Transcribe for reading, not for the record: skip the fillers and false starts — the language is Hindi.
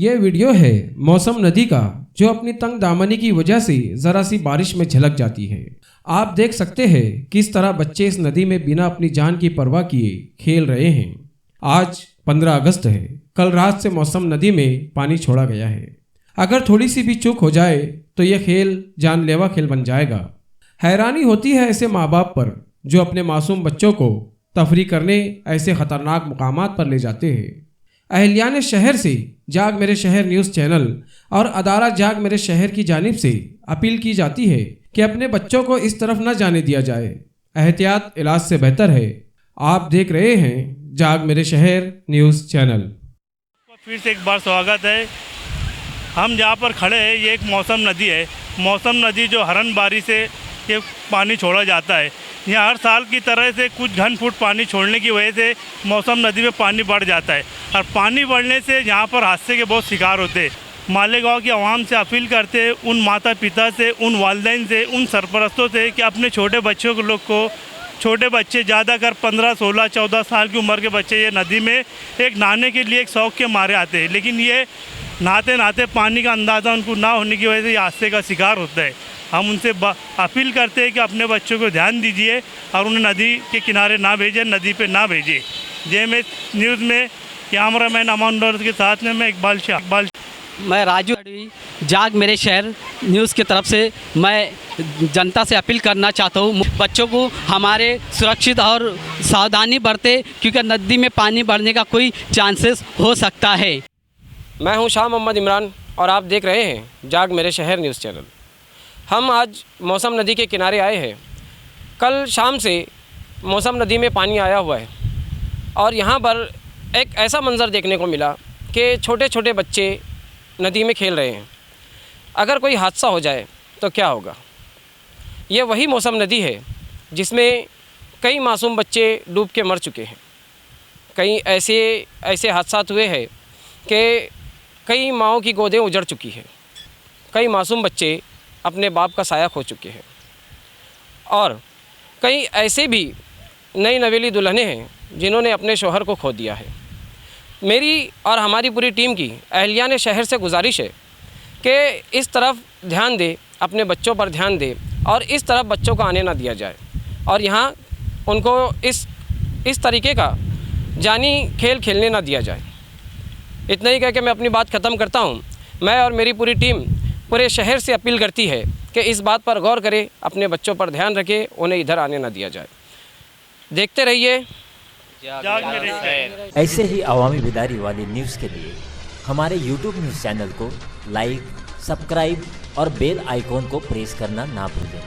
ये वीडियो है मौसम नदी का, जो अपनी तंग दामनी की वजह से जरा सी बारिश में झलक जाती है। आप देख सकते हैं किस तरह बच्चे इस नदी में बिना अपनी जान की परवाह किए खेल रहे हैं। आज 15 अगस्त है। कल रात से मौसम नदी में पानी छोड़ा गया है। अगर थोड़ी सी भी चूक हो जाए तो यह खेल जानलेवा खेल बन जाएगा। हैरानी होती है ऐसे माँ बाप पर जो अपने मासूम बच्चों को तफरी करने ऐसे खतरनाक मुकामात पर ले जाते हैं। अहलियाने शहर से जाग मेरे शहर न्यूज़ चैनल और अदारा जाग मेरे शहर की जानिब से अपील की जाती है कि अपने बच्चों को इस तरफ न जाने दिया जाए। एहतियात इलाज से बेहतर है। आप देख रहे हैं जाग मेरे शहर न्यूज़ चैनल। फिर से एक बार स्वागत है। हम जहाँ पर खड़े हैं ये एक मौसम नदी है। मौसम नदी जो हरनबारी से ये पानी छोड़ा जाता है। यहाँ हर साल की तरह से कुछ घन फुट पानी छोड़ने की वजह से मौसम नदी में पानी बढ़ जाता है और पानी बढ़ने से यहाँ पर हादसे के बहुत शिकार होते हैं। मालेगांव की आवाम से अपील करते हैं, उन माता पिता से, उन वालिदैन से, उन सरपरस्तों से कि अपने छोटे बच्चों के लोग को, छोटे बच्चे ज़्यादा कर 15, 16, 14 साल की उम्र के बच्चे ये नदी में एक नहाने के लिए एक शौक़ के मारे आते हैं, लेकिन ये नहाते नहाते पानी का अंदाज़ा उनको ना होने की वजह से ये हादसे का शिकार होता है। हम उनसे अपील करते हैं कि अपने बच्चों को ध्यान दीजिए और उन्हें नदी के किनारे ना भेजें, नदी पे ना भेजिए। JMS न्यूज़ में कैमरामैन अमन के साथ में मैं इकबाल शाह। मैं राजू जाग मेरे शहर न्यूज़ की तरफ से मैं जनता से अपील करना चाहता हूँ, बच्चों को हमारे सुरक्षित और सावधानी बरते, क्योंकि नदी में पानी बढ़ने का कोई चांसेस हो सकता है। मैं हूँ शाह मोहम्मद इमरान और आप देख रहे हैं जाग मेरे शहर न्यूज़ चैनल। हम आज मौसम नदी के किनारे आए हैं। कल शाम से मौसम नदी में पानी आया हुआ है और यहाँ पर एक ऐसा मंज़र देखने को मिला कि छोटे छोटे बच्चे नदी में खेल रहे हैं। अगर कोई हादसा हो जाए तो क्या होगा। ये वही मौसम नदी है जिसमें कई मासूम बच्चे डूब के मर चुके हैं। कई ऐसे हादसा हुए हैं कि कई माँओं की गोदें उजड़ चुकी हैं। कई मासूम बच्चे अपने बाप का साया खो चुके हैं और कई ऐसे भी नई नवेली दुल्हनें हैं जिन्होंने अपने शौहर को खो दिया है। मेरी और हमारी पूरी टीम की अहलियाने शहर से गुजारिश है कि इस तरफ ध्यान दे, अपने बच्चों पर ध्यान दे और इस तरफ बच्चों को आने ना दिया जाए और यहाँ उनको इस तरीके का जानी खेल खेलने ना दिया जाए। इतना ही कह के मैं अपनी बात ख़त्म करता हूँ। मैं और मेरी पूरी टीम पूरे शहर से अपील करती है कि इस बात पर गौर करें, अपने बच्चों पर ध्यान रखें, उन्हें इधर आने ना दिया जाए। देखते रहिए जाग मेरे शहर। ऐसे ही अवामी बेदारी वाली न्यूज़ के लिए हमारे YouTube न्यूज़ चैनल को लाइक, सब्सक्राइब और बेल आइकॉन को प्रेस करना ना भूलें।